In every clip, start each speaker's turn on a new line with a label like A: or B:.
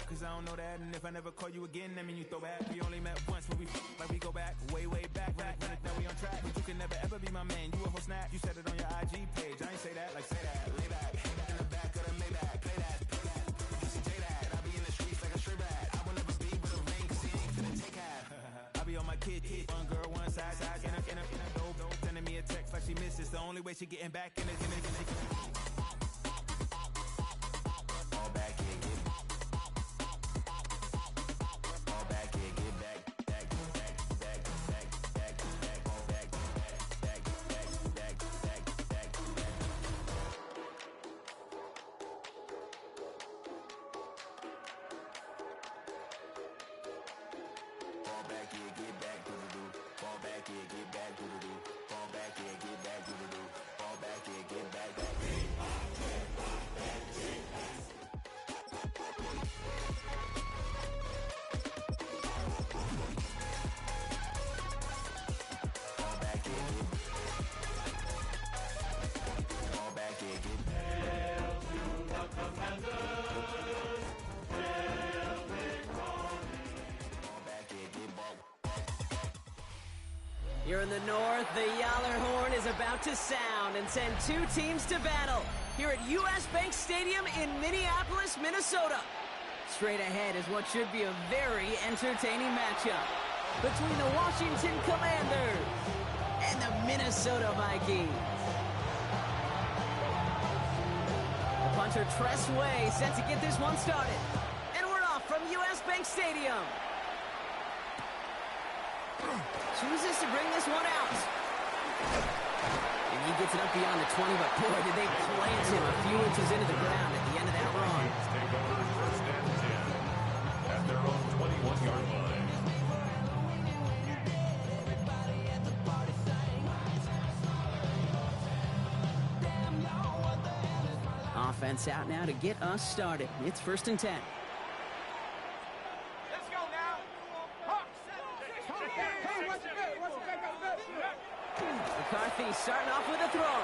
A: Cause I don't know that, and if I never call you again, that mean you throw back. We only met once, but we like we go back, way back. Run it, now we on track. But you can never ever be my man. You a whole snap. You said it on your IG page. I ain't say that, like say that. Lay back, in the back of the Maybach. Play that. You see J that. I be in the streets like a stray rat. I will never be with a ring, cause he ain't finna take half. I be on my kid. One girl, one side, in a dope. Sending me a text like she misses. The only way she getting back in it. All back here, get back. All back here, get back.
B: Here in the north, the Yaller horn is about to sound and send two teams to battle here at U.S. Bank Stadium in Minneapolis, Minnesota. Straight ahead is what should be a very entertaining matchup between the Washington Commanders and the Minnesota Vikings. The punter Tress Way set to get this one started. And we're off from U.S. Bank Stadium. Chooses to bring this one out. And he gets it up beyond the 20, but boy, did they plant him a few inches into the ground at the end of that run.
C: Take over first and 10 at their own 21-yard line.
B: Offense out now to get us started. It's first and 10. McCarthy starting off with a throw.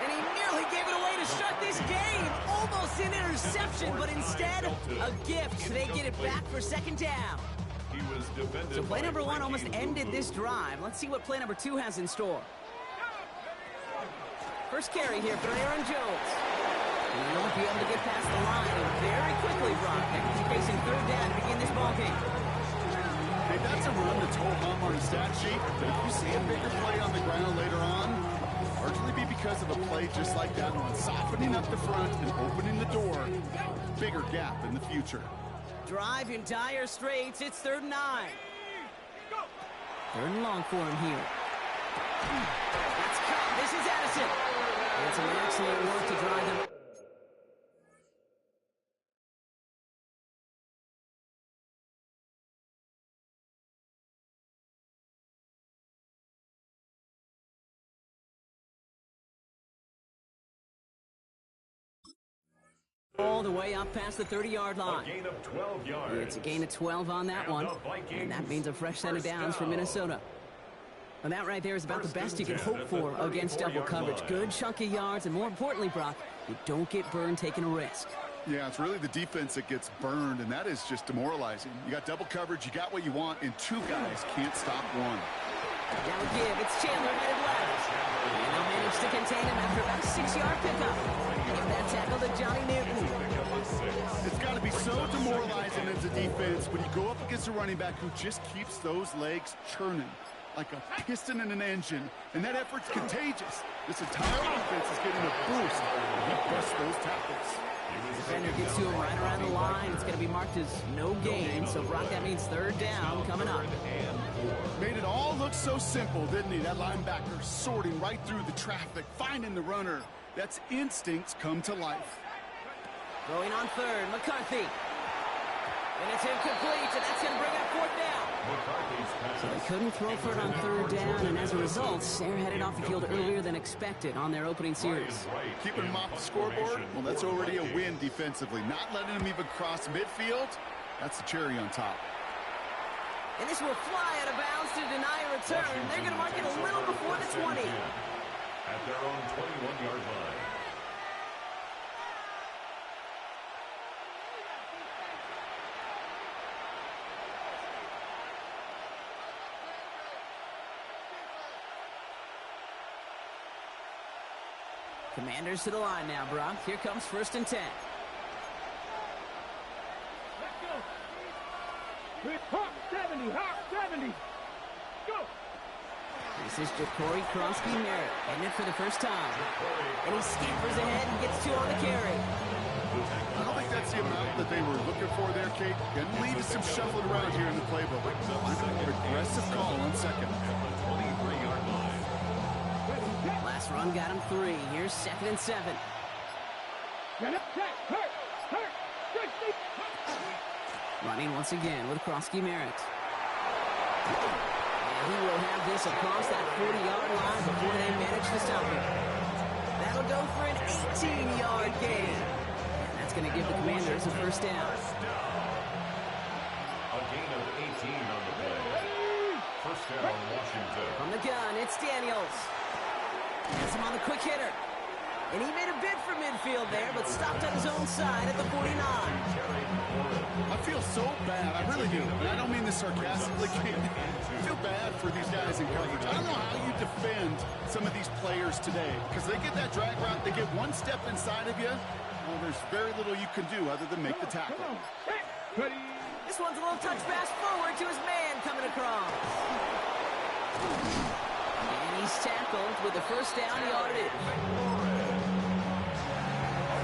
B: And he nearly gave it away to start this game. Almost an interception, but instead, a gift. They get it back for second down. So play number one almost ended this drive. Let's see what play number two has in store. First carry here for Aaron Jones. And he won't be able to get past the line. And very quickly, Brock, he's facing third down to begin this ballgame.
D: Hey, that's a run that's whole hum on the stat sheet, but if you see a bigger play on the ground later on, largely be because of a play just like that one, softening up the front and opening the door. Bigger gap in the future.
B: Drive in dire straits. It's 3rd and 9. 3rd and long for him here. It's cut. This is Addison. It's an excellent work to drive them. All the way up past the 30-yard line.
C: A gain of 12 yards.
B: It's a gain of 12 on that one. And that means a fresh set of downs for Minnesota. And that right there is about the best you can hope for against double coverage. Good chunky yards, and more importantly, Brock, you don't get burned taking a risk.
D: Yeah, it's really the defense that gets burned, and that is just demoralizing. You got double coverage, you got what you want, and two guys can't stop one.
B: Now give, it's Chandler headed left. And they'll manage to contain him after about a 6-yard pickup. Give that tackle to Johnny Newton.
D: It's got to be so demoralizing as a defense when you go up against a running back who just keeps those legs churning like a piston in an engine, and that effort's contagious. This entire offense is getting a boost when he busts those tackles.
B: Defender gets to him right around the line. It's going to be marked as no gain, so Brock, that means 3rd down coming up.
D: Made it all look so simple, didn't he? That linebacker sorting right through the traffic, finding the runner. That's instincts come to life.
B: Going on 3rd, McCarthy. And it's incomplete, and that's going to bring up 4th down. So they couldn't throw for it on 3rd down, and as a result, they're headed off the field earlier than expected on their opening series.
D: Keeping them off the scoreboard, well, that's already a win defensively. Not letting them even cross midfield, that's the cherry on top.
B: And this will fly out of bounds to deny a return. They're going to mark it a little before the 20.
C: At their own 21-yard line.
B: Commanders to the line now, Brock. Here comes 1st and 10.
E: Hawk 70, Hawk 70. Go.
B: This is Jacory Kronsky-Merritt, heading it for the first time. And he scampers ahead and gets 2 on the carry.
D: I don't think that's the amount that they were looking for there, Kate. Going to lead to some shuffling around here in the playbook. Aggressive call on 2nd.
B: Last run got him 3. Here's 2nd and 7.
E: Get up, check, hurt, 60.
B: Running once again with Kronsky-Merritt. And he will have this across that 40-yard line before they manage to stop him. That'll go for an 18-yard gain. And that's going to give the Commanders a 1st down.
C: A gain of 18 on the play. 1st down, Washington.
B: From the gun, it's Daniels. Gets him on the quick hitter. And he made a bid for midfield there, but stopped on his own side at the 49.
D: I feel so bad. I really do. And I don't mean this sarcastically, Kate. I feel bad for these guys in coverage. I don't know how you defend some of these players today, because they get that drag route, they get one step inside of you, well, there's very little you can do other than make the tackle.
B: This one's a little touch pass forward to his man coming across. And he's tackled with the 1st down yardage.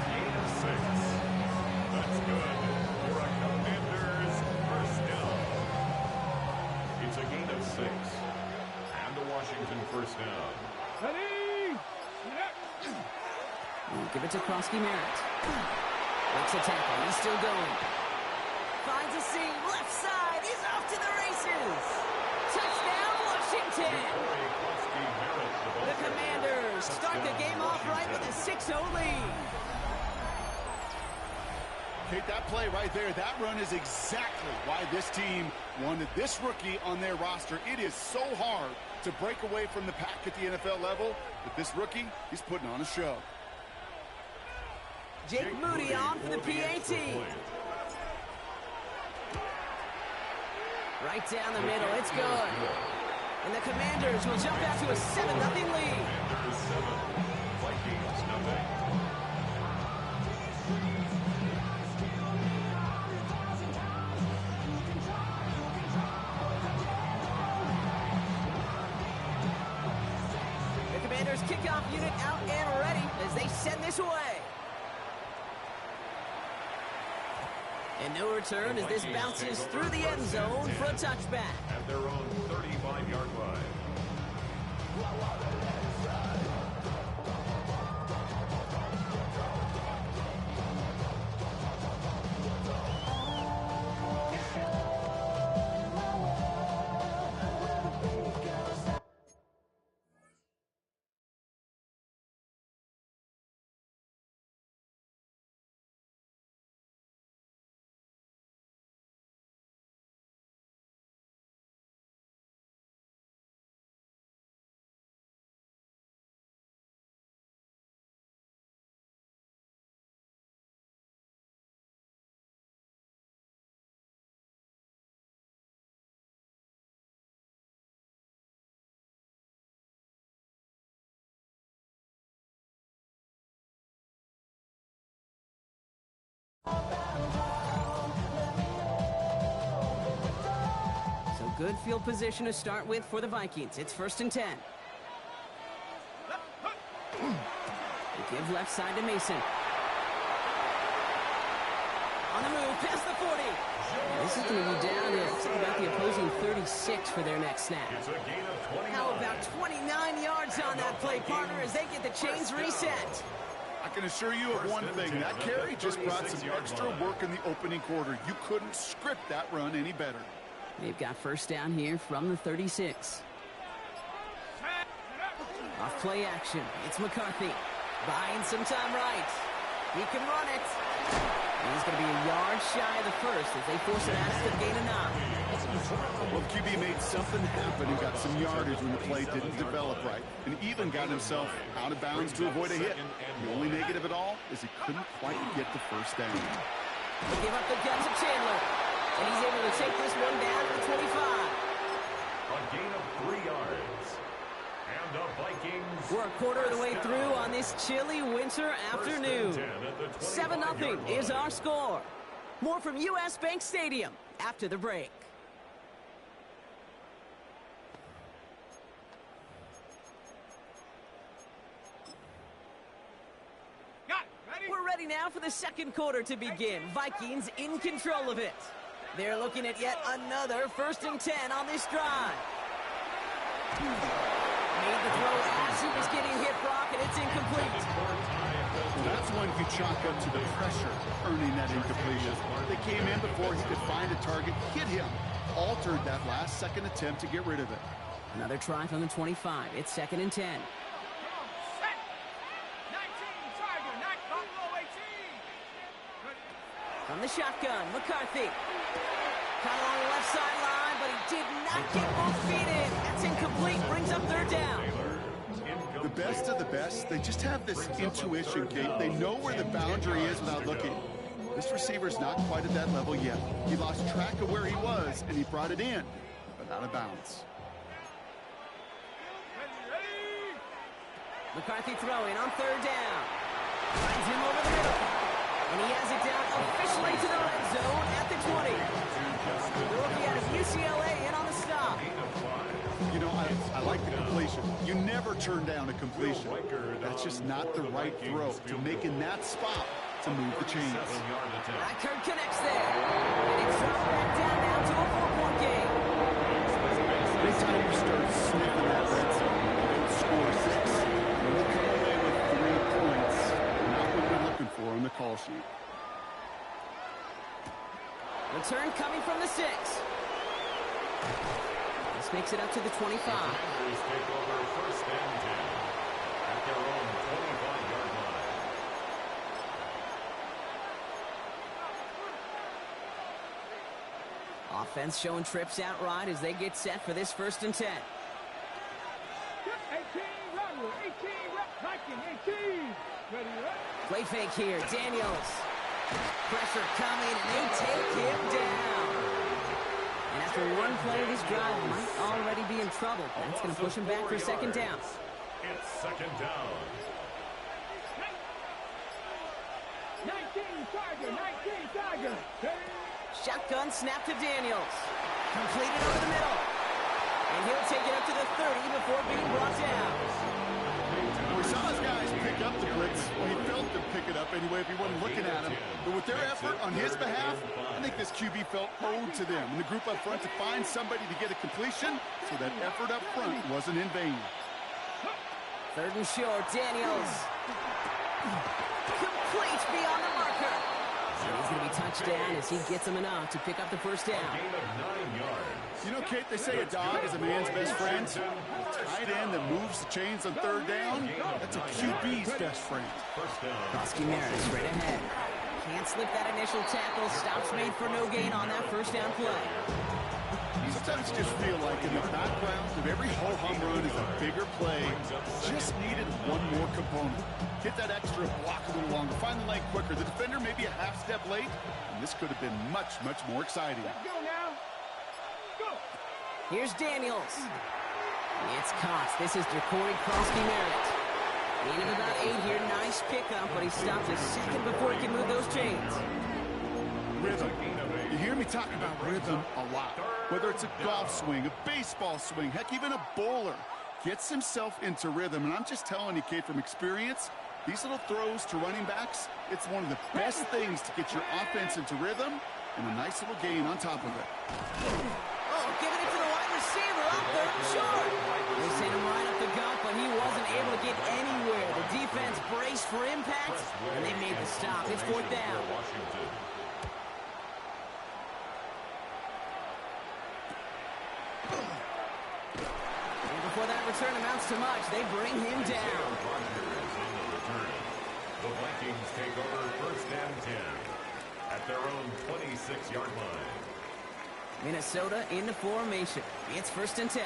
C: Gain of 6. That's good. For a Commanders 1st down. It's a gain of 6. And the Washington 1st down.
B: We'll give it to Kronsky-Merritt. Breaks a tackle. He's still going. Finds a seam. Left side. He's off to the races. Touchdown, Washington. The Commanders start the game off right with a 6-0 lead.
D: Kate, that play right there, that run is exactly why this team wanted this rookie on their roster. It is so hard to break away from the pack at the NFL level, but this rookie, he's putting on a show.
B: Jake Moody on for the PAT. Right down the middle, it's good. And the Commanders will jump out to a 7-0 lead.
C: Vikings nothing.
B: The Commanders kickoff unit out and ready as they send this away. And no return as this bounces through the end zone for a touchback.
C: At their own 35-yard line.
B: So good field position to start with for the Vikings. It's 1st and 10. They give left side to Mason. On the move, past the 40. And this is going to be down to about the opposing 36 for their next snap.
C: It's a gain of 29.
B: How about 29 yards on that play, partner, as they get the chains reset.
D: I can assure you of one thing, that carry just brought some extra work in the opening quarter. You couldn't script that run any better.
B: They've got 1st down here from the 36. Off play action. It's McCarthy. Buying some time right. He can run it. And he's going to be a yard shy of the first as they force it out to gain a 9.
D: Well, QB made something happen and got some yardage when the play didn't develop right, and even got himself out of bounds to avoid a hit. The only negative at all is he couldn't quite get the 1st down.
B: They give up the gun to Chandler, and he's able to take this one down to the 25.
C: A gain of 3 yards. And the Vikings.
B: We're a quarter of the way through on this chilly winter afternoon. 7-0 is our score. More from US Bank Stadium after the break. We're ready now for the second quarter to begin. Vikings in control of it. They're looking at yet another 1st and 10 on this drive. Made the throw as he was getting hit, Brock, and it's incomplete.
D: Well, that's one you chalk up to the pressure earning that incompletion. They came in before he could find a target, hit him, altered that last second attempt to get rid of it.
B: Another try from the 25. It's 2nd and 10. From the shotgun, McCarthy. Caught along the left sideline, but he did not get both feet in. That's incomplete, brings up 3rd down.
D: The best of the best, they just have this intuition, Kate. They know where the boundary is without looking. This receiver's not quite at that level yet. He lost track of where he was, and he brought it in, but out of bounds.
B: McCarthy throwing on 3rd down. Finds him over the middle. And he has it down officially to the red zone at the 20. The rookie out of UCLA in on the stop.
D: You know, I like the completion. You never turn down a completion. That's just not the right throw to making that spot to move the chains.
B: Reichard connects there. And it's dropped back down now to a 4-point game.
D: Anytime you start sniffing that red zone, you don't score 6. You'll come away with 3 points. Not what you're looking for on the call sheet.
B: Return coming from the 6. This makes it up to the 25.
C: Take over 1st and 10 at their own 25-yard line.
B: Offense showing trips out right as they get set for this 1st and 10.
E: 18, run, 18, Viking, 18. Ready,
B: Play fake here, Daniels. Pressure coming, and they take him down. And after one play of this drive, might already be in trouble. That's going to push him back for 2nd down.
C: It's 2nd down.
E: 19, Tiger.
B: Shotgun snap to Daniels. Completed over the middle. And he'll take it up to the 30 before being brought down.
D: We saw his guys pick up the blitz. Well, he felt them pick it up anyway if he wasn't looking at him. But with their effort on his behalf, I think this QB felt owed to them and the group up front to find somebody to get a completion, so that effort up front wasn't in vain.
B: 3rd and short, Daniels. Complete beyond the marker. So he's going to be touched down as he gets him enough to pick up the 1st down.
C: Gain of 9 yards.
D: You know, Kate, they say a dog is a man's best friend. Tight end that moves the chains on 3rd down, that's a QB's best friend.
C: 1st down.
B: Husky Meredith straight ahead. Can't slip that initial tackle. Stops made for no gain on that 1st down play.
D: Sometimes you just feel like in the background of every ho-hum run is a bigger play. Just needed one more component. Get that extra block a little longer. Find the lane quicker. The defender may be a half step late, and this could have been much, much more exciting.
E: Go now. Go.
B: Here's Daniels. It's caught. This is DeCorey Krosky-Merritt. Gain of about 8 here. Nice pickup, but he stopped a second before he can move those chains.
D: Rhythm. You hear me talk about rhythm a lot. Whether it's a golf swing, a baseball swing, heck, even a bowler gets himself into rhythm. And I'm just telling you, Kate, from experience, these little throws to running backs, it's one of the best things to get your offense into rhythm and a nice little gain on top of it.
B: Oh, giving it to the wide receiver up 3rd and short. They sent him right up the gut, but he wasn't able to get anywhere. The defense braced for impact, and they made the stop. It's 4th down.
C: Washington.
B: And before that return amounts to much, they bring him down.
C: The Vikings take over 1st and 10 at their own 26-yard line.
B: Minnesota in the formation. It's 1st and 10.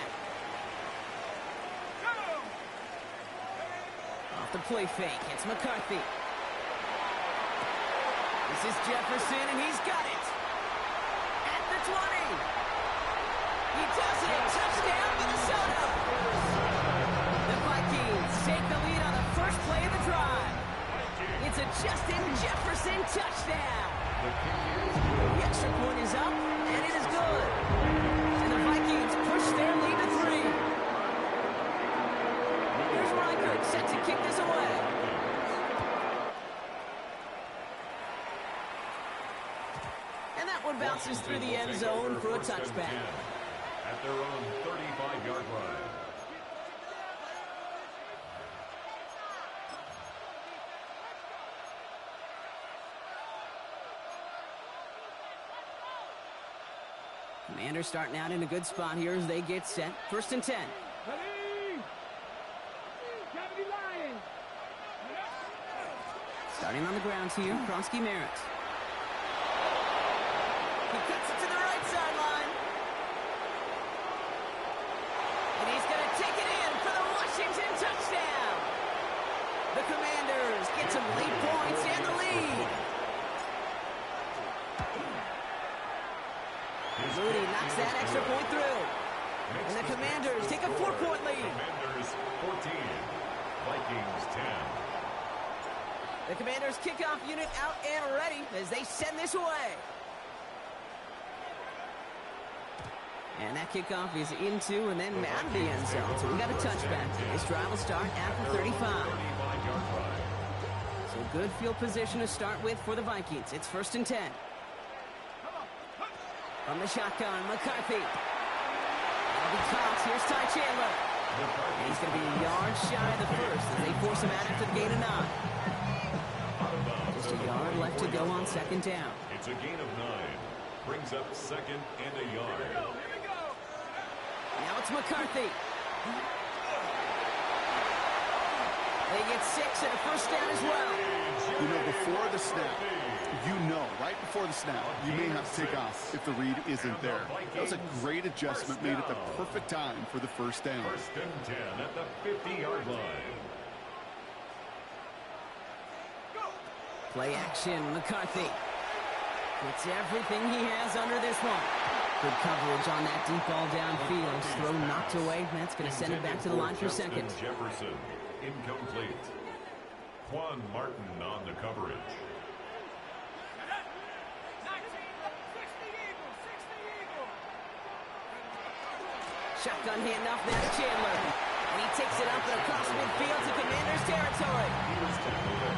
B: Off the play fake, it's McCarthy. This is Jefferson, and he's got it. At the 20. He does it. Touchdown, Minnesota. And that one bounces through the end zone for a touchback.
C: At their own 35-yard line.
B: Commanders starting out in a good spot here as they get set. 1st and 10.
E: Ready? Deputy Lions.
B: Starting on the ground here, Kronsky Merritt. He cuts it to the right sideline. And he's going to take it in for the Washington touchdown. The Commanders get some late points and the lead. Moody knocks that extra point through. And the Commanders take a 4-point lead.
C: Commanders 14, Vikings 10.
B: The Commanders kickoff unit out and ready as they send this away. And that kickoff is into and then out of the end zone. So we got a touchback. This drive will start after 35.
C: 35-yard line.
B: So good field position to start with for the Vikings. It's 1st and 10. From the shotgun, McCarthy. That'll be Cox. Here's Ty Chandler. And he's going to be a yard shy of the first as they force him out after the gain of 9. Just a yard left to go on 2nd down.
C: It's a gain of 9. Brings up 2nd and a yard.
B: Now it's McCarthy. They get 6 and a 1st down as well.
D: You know, before the snap, right before the snap, you may have to take off if the read isn't there. That was a great adjustment made at the perfect time for the 1st down.
C: 1st and 10 at the 50-yard line.
B: Play action, McCarthy. Puts everything he has under this one. Good coverage on that deep ball downfield. Throw knocked away. That's going to send it back to the line for 2nd.
C: Jefferson, incomplete. Juan Martin on the coverage.
B: Shotgun handoff now to Chandler. And he takes it up and across midfield to Commanders territory.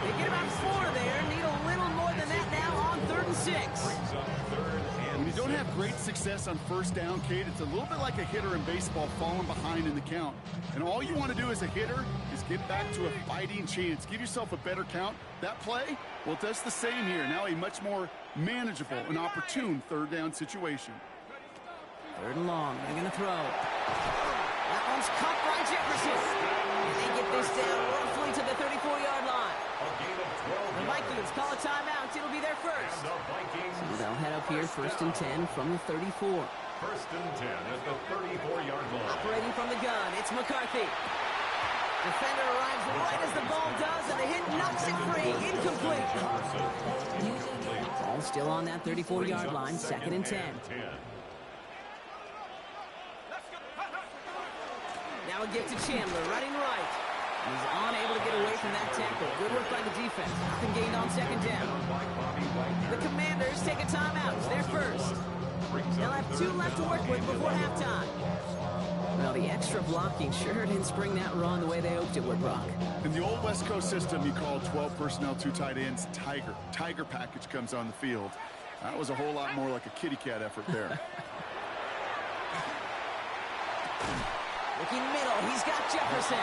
B: They get about 4 there. Need a little more than that now on 3rd and 6.
D: When you don't have great success on 1st down, Kate, it's a little bit like a hitter in baseball falling behind in the count. And all you want to do as a hitter is get back to a fighting chance. Give yourself a better count. That play, well, it does the same here. Now a much more manageable and opportune 3rd down situation.
B: 3rd and long. They're going to throw. That one's caught by Jefferson. And they get this down roughly to the 34-yard line. The Vikings call a timeout. It'll be their first.
C: The Vikings.
B: So they'll head up here 1st and 10 from the 34.
C: 1st and 10 at the 34-yard line.
B: Operating from the gun, it's McCarthy. Defender arrives right as the ball does, and the hit knocks it free. Incomplete. Ball still on that 34-yard line. 2nd and 10. Now a gift to Chandler, running right. He's unable to get away from that tackle. Good work by the defense. Nothing gained on 2nd down. The Commanders take a timeout. It's their first. They'll have 2 left to work with before halftime. Well, the extra blocking sure didn't spring that run the way they hoped it would, Brock.
D: In the old West Coast system, you call 12 personnel, 2 tight ends, Tiger. Tiger package comes on the field. That was a whole lot more like a kitty cat effort there.
B: Looking middle, he's got Jefferson.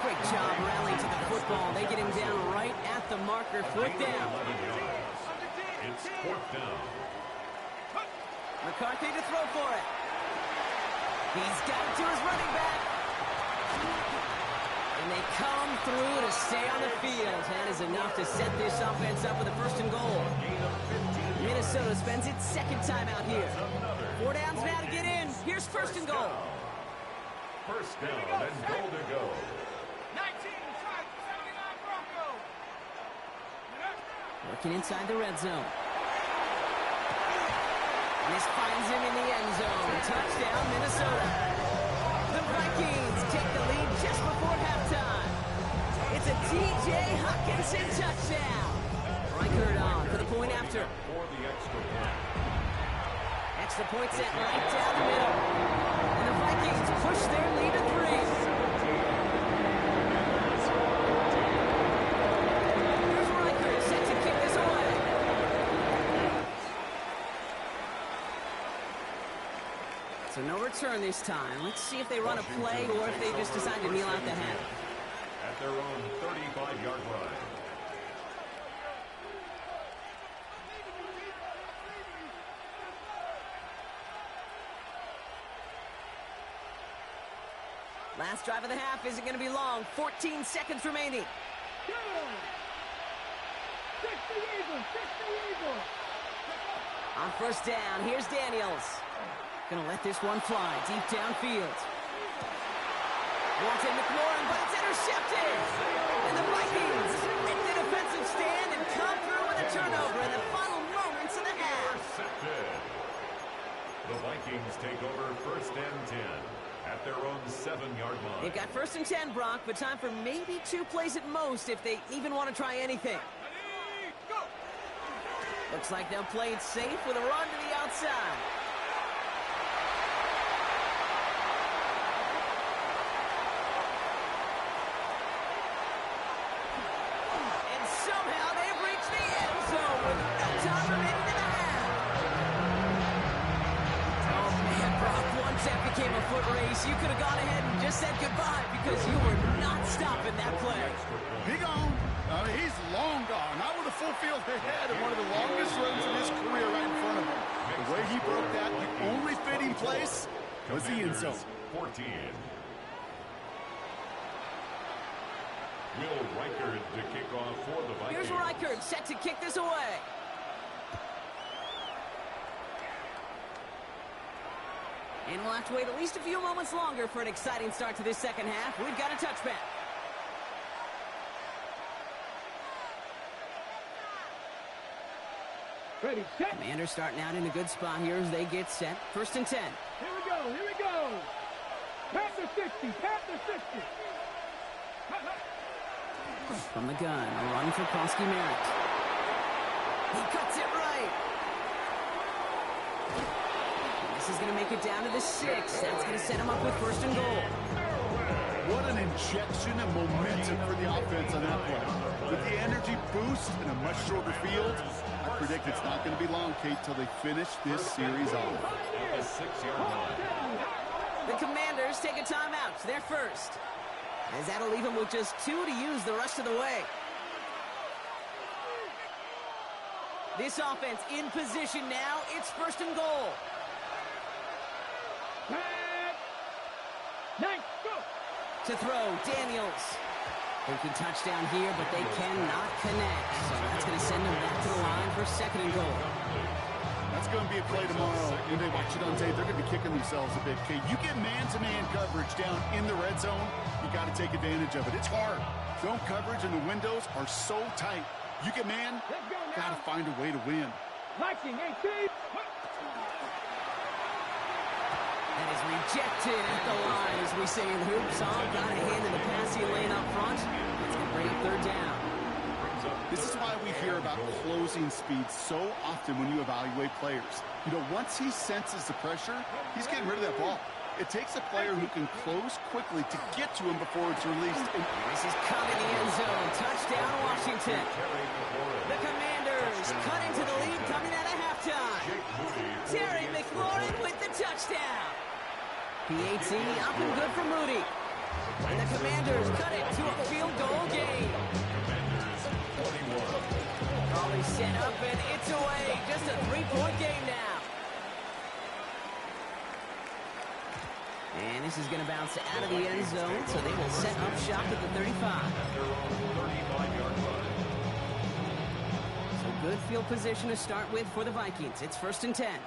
B: Great job rallying to the football. They get him down right at the marker. 4th down.
C: It's 4th down.
B: McCarthy to throw for it. He's got it to his running back. And they come through to stay on the field. That is enough to set this offense up with a 1st and goal. Minnesota spends its 2nd timeout here. 4 downs now to get in. Here's 1st and goal.
C: 1st down and goal to go.
E: 19-79 Broncos.
B: Working inside the red zone. And this finds him in the end zone. Touchdown, Minnesota. The Vikings take the lead just before halftime. It's a T.J. Hockenson touchdown. Reichert on for the point after.
C: For the extra point.
B: Extra point set right down the middle. And the Vikings push their lead to 3. Here's Reichert set to kick this away. So no return this time. Let's see if they run a play or if they just decide to kneel out the half.
C: At their own 35-yard line.
B: Last drive of the half isn't going to be long. 14 seconds remaining.
E: Go! 60 Eagles! 60 Eagles!
B: On first down, here's Daniels. Gonna let this one fly deep downfield. Walton McLaurin, but it's intercepted! And the Vikings make the defensive stand and come through with a turnover in the final moments of the half.
C: Intercepted. The Vikings take over first and 10 at their own 7-yard line.
B: They've got first and 10, Brock, but time for maybe 2 plays at most if they even want to try anything. Looks like they'll play it safe with a run to the outside. And somehow they've reached the end zone with no time remaining in the half. Oh, man, Brock, once that became a foot race, you could have gone ahead and just said goodbye because you were not stopping that play.
D: He gone. He's long gone. Not with a full field ahead and one of the longest runs in his career right in front of him. The way he broke that, the only fitting place was the end zone.
C: 14. Will Reichard to kick off for the Vikings.
B: Here's Reichard set to kick this away. And we'll have to wait at least a few moments longer for an exciting start to this second half. We've got a touchback.
E: Ready, set.
B: Commanders starting out in a good spot here as they get set. First and 10.
E: Here we go, here we go. Panther 60, Panther 60.
B: From the gun, a run for Kosky Merritt. He cuts it right. This is going to make it down to the 6. That's going to set him up with first and goal.
D: What an injection of momentum for the offense on that play. With the energy boost and a much shorter field, I predict it's not going to be long, Kate, till they finish this series off.
C: At the 6-yard line.
B: The Commanders take a timeout. They're first. As that'll leave them with just 2 to use the rest of the way. This offense in position now. It's first and goal.
E: Nice, go.
B: To throw, Daniels. Thinking touchdown here, but they cannot connect. So that's going to send them back to the line for second and goal.
D: That's going to be a play tomorrow. When they watch it on tape, they're going to be kicking themselves a bit, Kate. You get man-to-man coverage down in the red zone, you got to take advantage of it. It's hard. Zone coverage and the windows are so tight. You get man, got to find a way to win.
E: Viking 18.
B: That is rejected at the line, as we say in hoops. All got a hand in the passing lane up front. It's going to bring up third down.
D: This is why we hear about closing speed so often when you evaluate players. You know, once he senses the pressure, he's getting rid of that ball. It takes a player who can close quickly to get to him before it's released. And
B: this is caught in the end zone. Touchdown, Washington. The Commanders cut into the lead coming out of halftime. Terry McLaurin with the touchdown. PAT up and good for Moody. And the Commanders cut it to a field goal game. Crawley set up and it's away. Just a 3-point game now. And this is going to bounce out of the end zone, so they will set up shop at the 35. So good field position to start with for the Vikings. It's first and 10.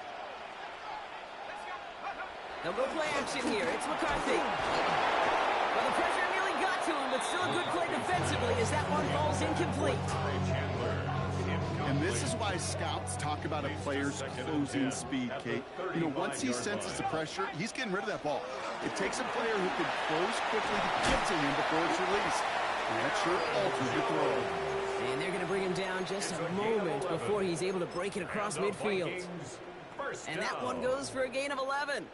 B: They'll go play action here. It's McCarthy. Well, the pressure nearly got to him, but still a good play defensively as that one falls incomplete.
D: And this is why scouts talk about a player's closing speed, Kate. You know, once he senses the pressure, he's getting rid of that ball. It takes a player who can close quickly to get to him before it's released. And that sure alters the throw.
B: And they're going to bring him down just a moment before he's able to break it across midfield. And that one goes for a gain of 11.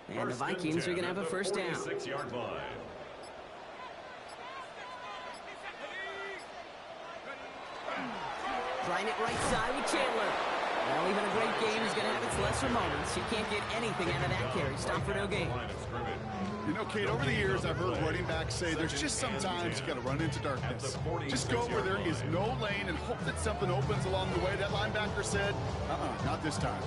B: And the Vikings are going to have a first down.
C: 46-yard line.
B: Trying it right side with Chandler. Well, even a great game is going to have its lesser moments. You can't get anything out of that carry. Stop for no gain.
D: You know, Kate, over the years, I've heard running backs say there's just sometimes you got to run into darkness. Just go where there is no lane and hope that something opens along the way. That linebacker said, not this time.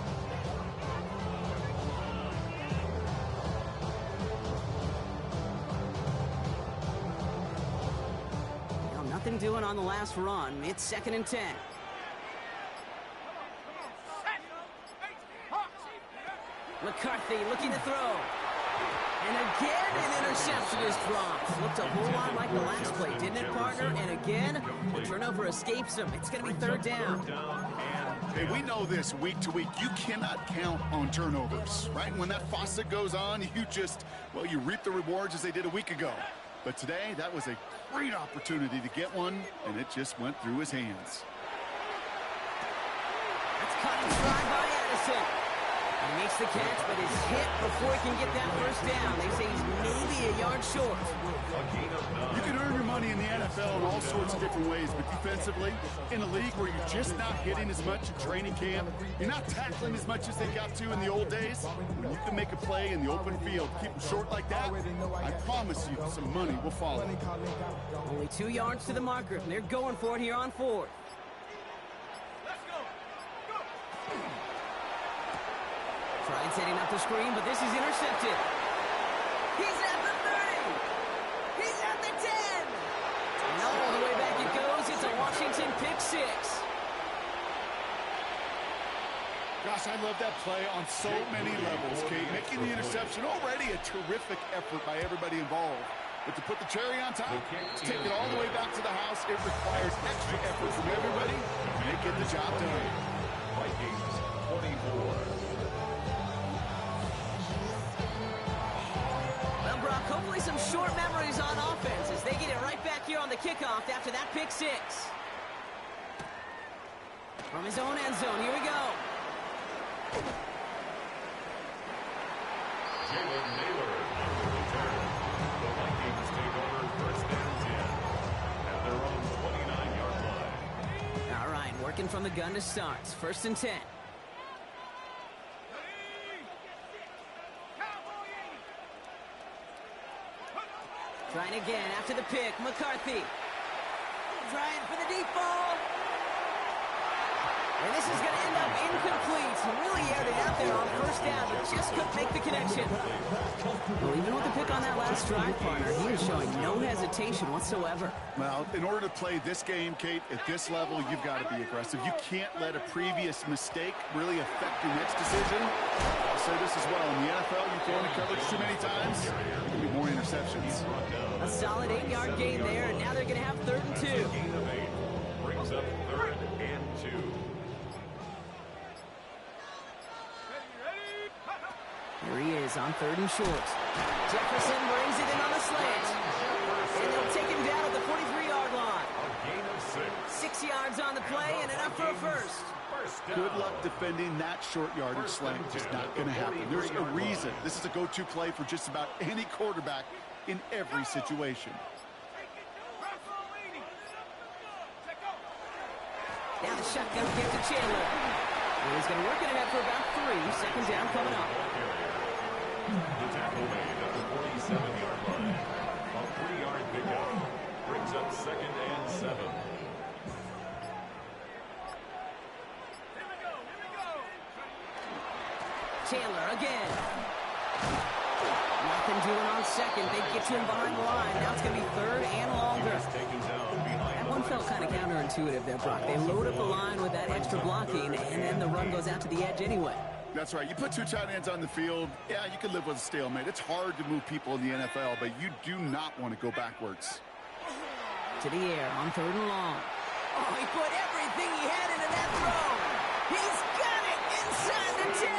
B: Well, nothing doing on the last run. It's 2nd and 10. McCarthy looking to throw. And again, an interception is dropped. Looked a whole lot like the last play, didn't it, partner? And again, the turnover escapes him. It's going to be 3rd down.
D: Hey, we know this week to week. You cannot count on turnovers, right? When that faucet goes on, you reap the rewards as they did a week ago. But today, that was a great opportunity to get one, and it just went through his hands.
B: That's caught in stride by Addison. He makes the catch, but is hit before he can get that 1st down. They say he's maybe a yard short.
D: You can earn your money in the NFL in all sorts of different ways, but defensively, in a league where you're just not hitting as much in training camp, you're not tackling as much as they got to in the old days, when you can make a play in the open field, keep them short like that, I promise you some money will follow.
B: Only 2 yards to the marker, and they're going for it here on 4th. Tried setting up the screen, but this is intercepted. He's at the 30. He's at the 10. And all the way back it goes. It's a Washington pick 6.
D: Gosh, I love that play on so many levels, Kate. Making the interception, already a terrific effort by everybody involved. But to put the cherry on top, to take it all the way back to the house, it requires extra effort from everybody, and they get the job done.
C: Vikings 24.
B: Brock, hopefully some short memories on offense as they get it right back here on the kickoff after that pick 6. From his own end zone, here we go.
C: Jalen Naylor on the return. The Vikings take over 1st and 10 at their own 29-yard line.
B: All right, working from the gun to start. 1st and 10. Trying again after the pick. McCarthy. Trying for the deep ball. And this is going to end up incomplete. Really aired it out there on 1st down, but just couldn't make the connection. Well, even with the pick on that last drive, partner, he was showing no hesitation whatsoever.
D: Well, in order to play this game, Kate, at this level, you've got to be aggressive. You can't let a previous mistake really affect your next decision. I'll say this as well. In the NFL, you throw into coverage too many times, there can be more interceptions.
B: A solid 8-yard gain there, and now they're going to have 3rd and 2.
C: Gain of 8 brings up 3rd and 2.
B: Here he is on 3rd and short. Jefferson brings it in on a slant. And they'll take him down at the 43-yard line.
C: A gain of 6.
B: 6 yards on the play and enough for a 1st.
D: Good luck defending that short yardage slant. Just not going to happen. There's a reason. This is a go-to play for just about any quarterback in every situation.
B: Now the shotgun gives to Chandler. And he's going to work it ahead for about 3. 2nd down coming up.
C: The tackle made at the 47-yard line. A 3-yard pickup brings up 2nd and 7.
B: Chandler again. Nothing doing on 2nd. They get to him behind the line. Now it's going to be 3rd and longer. That one felt kind of counterintuitive there, Brock. They load up the line with that extra blocking, and then the run goes out to the edge anyway.
D: That's right. You put 2 tight ends on the field, yeah, you can live with a stalemate. It's hard to move people in the NFL, but you do not want to go backwards.
B: To the air on 3rd and long. Oh, he put everything he had into that throw. He's got it inside the 10.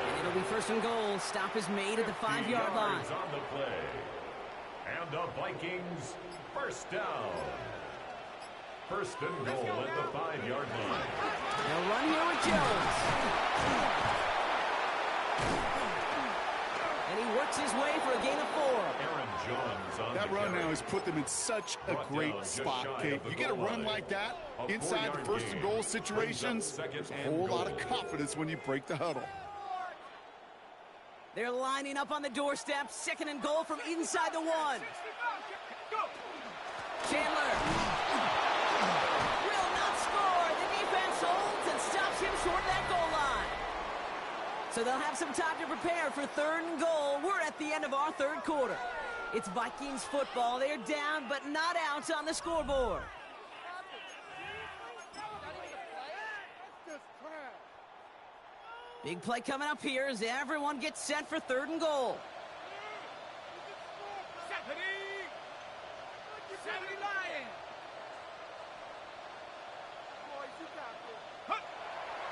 B: And it'll be 1st and goal. Stop is made at the 5-yard line.
C: On the play. And the Vikings 1st down. 1st and goal at the 5-yard line.
B: They'll run here with Jones. And he works his way for a gain of 4.
C: Aaron Jones on
D: That that run now has put them in such a great spot, Kate. You get a run like that inside the first and goal situations, there's a whole lot of confidence when you break the huddle.
B: They're lining up on the doorstep. Second and goal from inside the one. Chandler will not score. The defense holds and stops him short of that goal line. So they'll have some time to prepare for third and goal. We're at the end of our third quarter. It's Vikings football. They're down but not out on the scoreboard. Big play coming up here as everyone gets set for third and goal.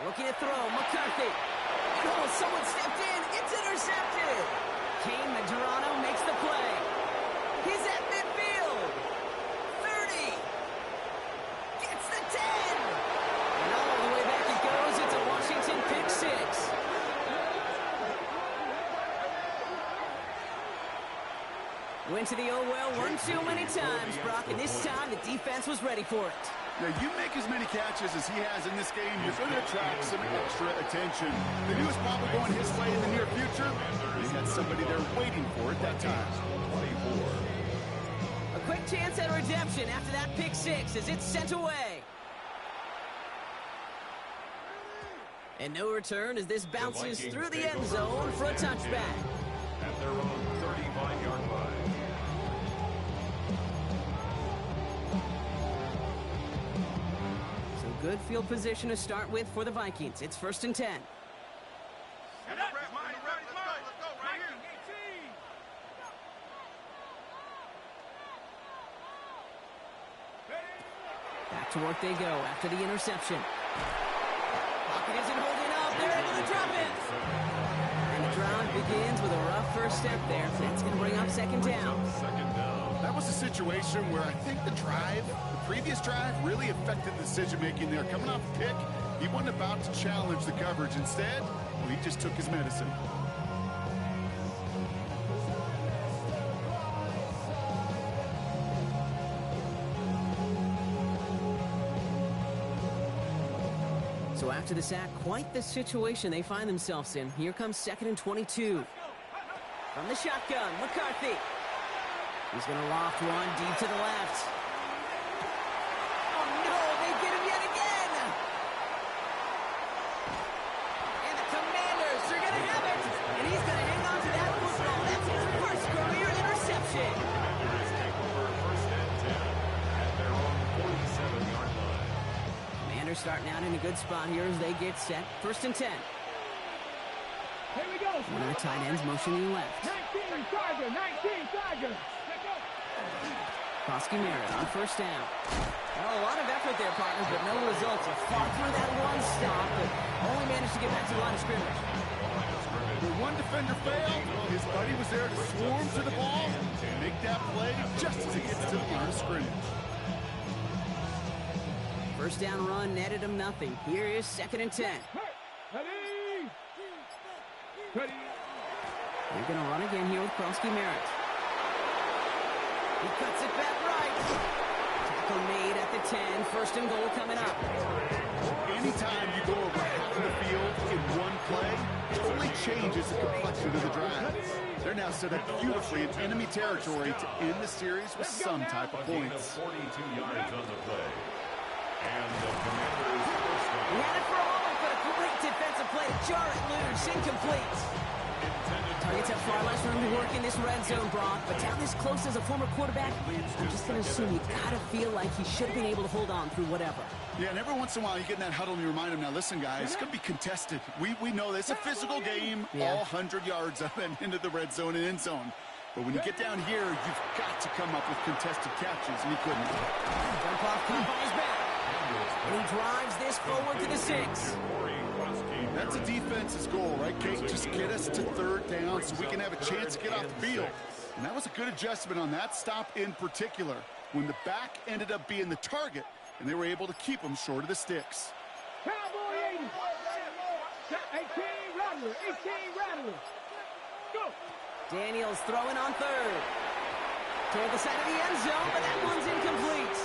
B: Looking to throw, McCarthy. Oh, someone stepped in. It's intercepted. Kane Medrano makes the play. He's at midfield. 30. Gets the 10. And all the way back it goes. It's a Washington pick six. Went to the oh well one too many times, Brock, and this time the defense was ready for it.
D: Now, you make as many catches as he has in this game, you're going to attract some extra attention. They knew it was probably going his way in the near future. They had somebody there waiting for it that time.
C: 24.
B: A quick chance at redemption after that pick six as it's sent away. And no return as this bounces through the end zone for a touchback.
C: At their own 35-yard line.
B: Good field position to start with for the Vikings. It's 1st and 10. Back to work they go after the interception. Pocket isn't holding up. They're able to drop it. And the drive begins with a rough first step there. That's going to bring up second down.
D: That was a situation where I think the previous drive really affected the decision-making there. Coming off the pick, he wasn't about to challenge the coverage. Instead, well, he just took his medicine.
B: So after the sack, quite the situation they find themselves in. Here comes 2nd and 22. From the shotgun, McCarthy. He's going to loft one deep to the left. Oh, no, they get him yet again. And the Commanders are going to have it. And he's going to hang on to that football. That's his first career interception.
C: Commanders take over 1st and 10 at their own 47-yard line.
B: Commanders starting out in a good spot here as they get set. 1st and 10.
E: Here we go.
B: One of the tight ends motioning left.
E: 19 Tigers, 19 Tigers.
B: Krosky Merritt on 1st down. Well, a lot of effort there, partners, but no results. He fought through that one stop, but only managed to get back to the line of scrimmage.
D: The one defender failed. His buddy was there to swarm to the ball and make that play just as it gets to the line of scrimmage.
B: 1st down run netted him nothing. Here is 2nd and 10.
E: Ready. Ready.
B: They're going to run again here with Krosky Merritt. He cuts it back right. Tackle made at the 10. 1st and goal coming up.
D: Anytime you go over half of the field in one play, it only changes the complexion of the drive. They're now set up beautifully in enemy territory to end the series with some type of points.
C: 42 yards on the play. And the Commanders' first down.
B: He had it for a moment, but a great defensive play to jar it loose. Incomplete. Targets have far less room to work in this red zone, Brock, but down this close as a former quarterback, I'm just going to assume you got to feel like he should have been able to hold on through whatever.
D: Yeah, and every once in a while you get in that huddle and you remind him, now listen, guys, it's going to be contested. We know this. It's a physical game, all 100 yards up and into the red zone and end zone. But when you get down here, you've got to come up with contested catches, and he couldn't.
B: Jump off, caught by his back. And he drives this forward to the 6.
D: That's a defense's goal, right, Kate? Just get us to 3rd down so we can have a chance to get off the field. And that was a good adjustment on that stop in particular, when the back ended up being the target, and they were able to keep him short of the sticks.
E: Cowboy 80. 18 Rattler. 18 Rattler. Go.
B: Daniels throwing on 3rd. Toward the side of the end zone, but that one's incomplete.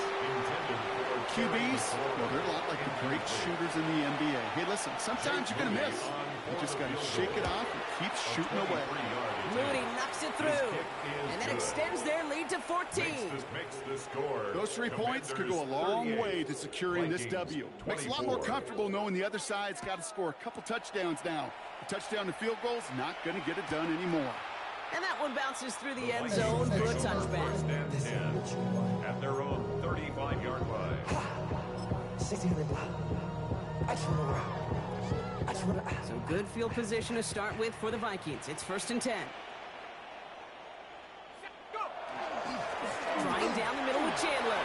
D: QBs, well, they're a lot like the great shooters in the NBA. Hey, listen, sometimes you're going to miss. You just got to shake it off and keep shooting away.
B: Moody knocks it through, and that extends their lead to 14.
D: Those 3 points could go a long way to securing this W. Makes it a lot more comfortable knowing the other side's got to score a couple touchdowns now. A touchdown to field goal's not going to get it done anymore.
B: And that one bounces through the end zone for a touchback.
C: At their own 35-yard line.
B: So good field position to start with for the Vikings. It's 1st and 10. Trying down the middle with Chandler.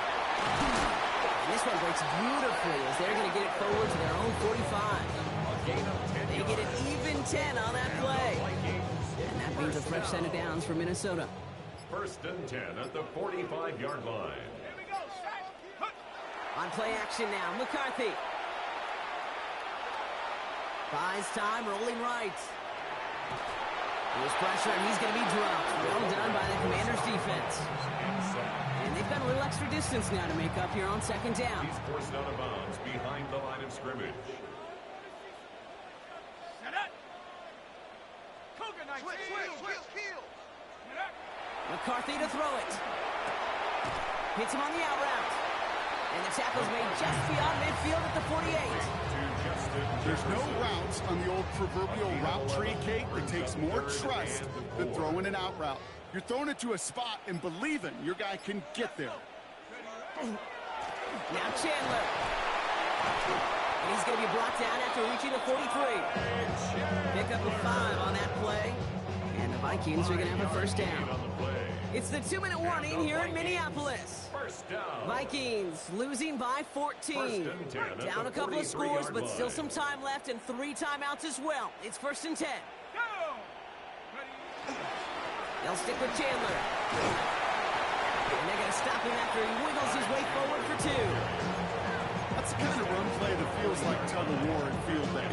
B: And this one breaks beautifully as they're going to get it forward to their own 45. They get an even 10 on that play. And that means a fresh set of downs for Minnesota.
C: 1st and 10 at the 45-yard line.
B: On play action now, McCarthy. Buys time, rolling right. There's pressure, and he's going to be dropped. Well done by the Commanders' defense. And they've got a little extra distance now to make up here on 2nd down.
C: He's forced out of bounds behind the line of scrimmage.
B: McCarthy to throw it. Hits him on the out route. And the tackle's made just beyond midfield at the 48.
D: There's no routes on the old proverbial route tree, Kate. It takes more trust than throwing an out route. You're throwing it to a spot and believing your guy can get there.
B: Now Chandler. And he's going to be brought down after reaching the 43. Pick up a 5 on that play. And the Vikings are going to have a 1st down. It's the 2-minute warning here in Minneapolis. Vikings losing by 14. Down a couple of scores, but still some time left and 3 timeouts as well. It's 1st and 10. They'll stick with Chandler. And they're going to stop him after he wiggles his way forward for 2.
D: That's the kind of run play that feels like tug-of-war in field day.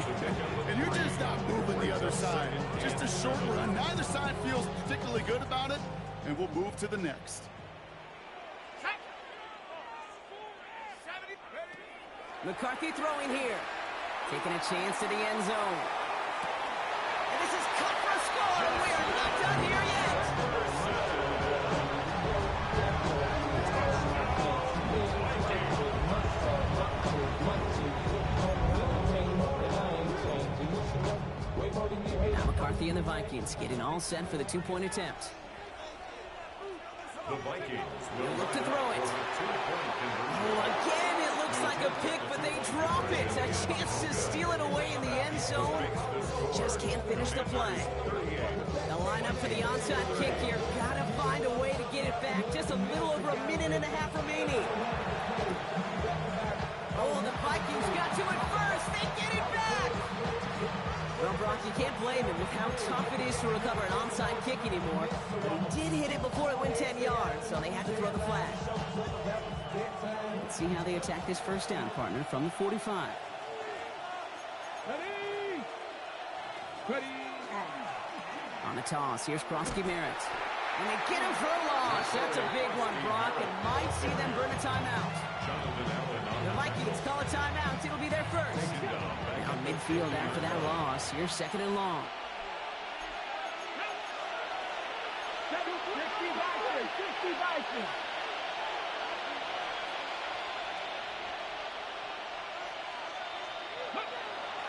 D: And you're just not moving the other side. Just a short run. Neither side feels particularly good about it, and we'll move to the next.
B: McCarthy throwing here. Taking a chance to the end zone. And this is cut for a score, and we are not done here yet. Now McCarthy and the Vikings getting all set for the 2-point attempt.
C: The Vikings
B: They'll look to throw it. Oh, again, it looks like a pick, but they drop it. A chance to steal it away in the end zone. Just can't finish the play. They'll line up for the onside kick here. Gotta find a way to get it back. Just a little over a minute and a half remaining. Oh, the Vikings got to it first. They get it back. Well, Brock, you can't blame him with how tough it is to recover an onside kick anymore. But he did hit it before it went 10 yards, so they had to throw the flag. Let's see how they attack this 1st down, partner, from the 45.
E: Ready.
B: On the toss, here's Krosky Merritt. And they get him for a loss. That's a big one, Brock, and might see them burn a timeout. The Vikings call a timeout. It'll be their first. Now midfield after that loss. Here's 2nd and long.
E: 60 Vikings.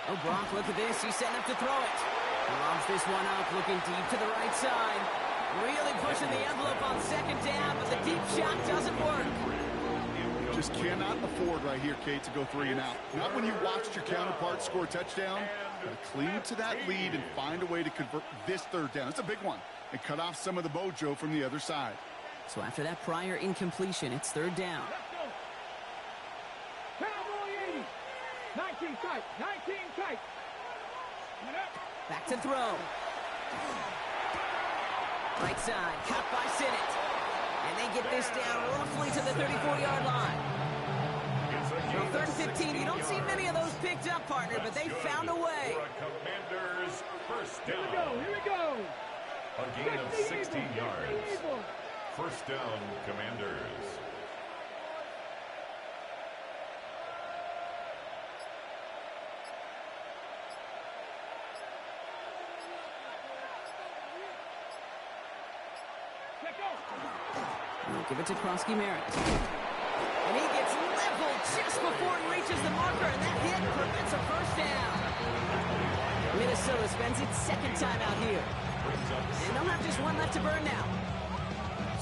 B: Oh, Brock, look at this. He's setting up to throw it. Lobs this one up, looking deep to the right side. Really pushing the envelope on 2nd down, but the deep shot doesn't work.
D: Just cannot afford right here, Kate, to go 3 and out. Not when you watched your counterpart score a touchdown. Gotta cling to that lead and find a way to convert this 3rd down. It's a big one. And cut off some of the mojo from the other side.
B: So after that prior incompletion, it's 3rd down.
E: Cowboy 80. 19 tight. 19 tight.
B: Back to throw. Right side, cut by Sinnott. And they get this down roughly to the 34-yard line. From 3rd and 15, you don't see many of those picked up, partner, but they found a way.
C: Commanders 1st
E: Here
C: down.
E: we go. Here we go.
C: A gain of 16 yards. First down, Commanders.
B: Give it to Krosky Merritt. And he gets leveled just before he reaches the marker, and that hit prevents a first down. Minnesota spends its second time out here. And they'll have just one left to burn now.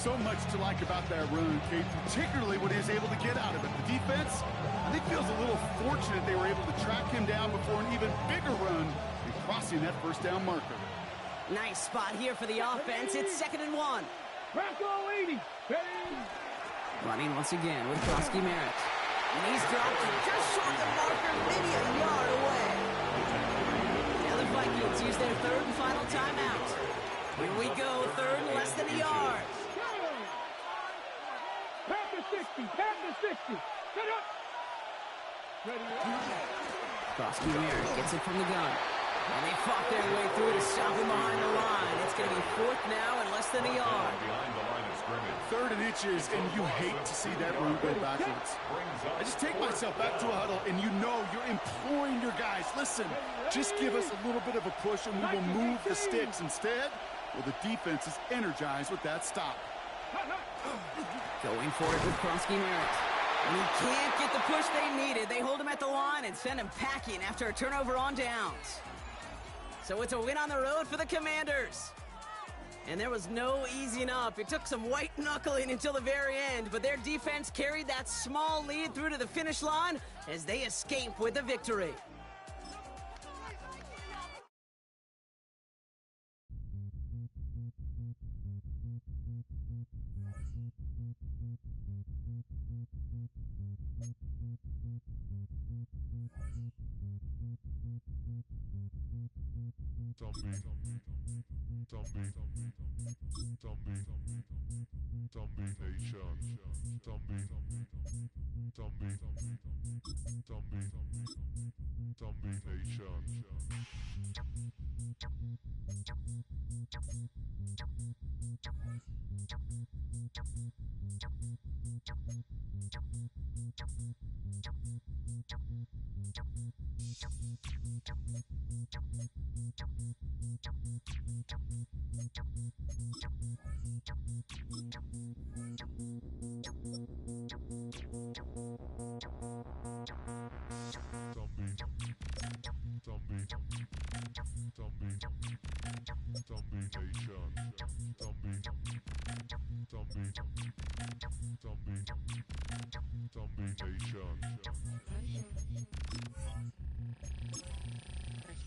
D: So much to like about that run, Kate, particularly what he was able to get out of it. The defense, I think, feels a little fortunate they were able to track him down before an even bigger run and crossing that first down marker.
B: Nice spot here for the offense. It's 2nd and 1.
E: Bronco 80.
B: Running once again with Krosky Merritt. And he's dropped just short of the marker, maybe a yard away. Now the Vikings use their third and final timeout. Here we go, third and less than a yard.
E: Panther 60. Panther 60. Set up. Ready.
B: Krosky Merritt gets it from the gun. And they fought their way through to stop him behind the line. It's going to be 4th now and less than a yard.
C: Behind the line of scrimmage.
D: 3rd and inches, and you hate to see that run go backwards. I just take myself back to a huddle, and you know you're imploring your guys, listen, just give us a little bit of a push, and we will move the sticks. Instead, well, the defense is energized with that stop.
B: Going for it with Krosky Merritt. And he can't get the push they needed. They hold him at the line and send him packing after a turnover on downs. So it's a win on the road for the Commanders. And there was no easing up. It took some white knuckling until the very end, but their defense carried that small lead through to the finish line as they escape with the victory.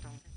F: Nation.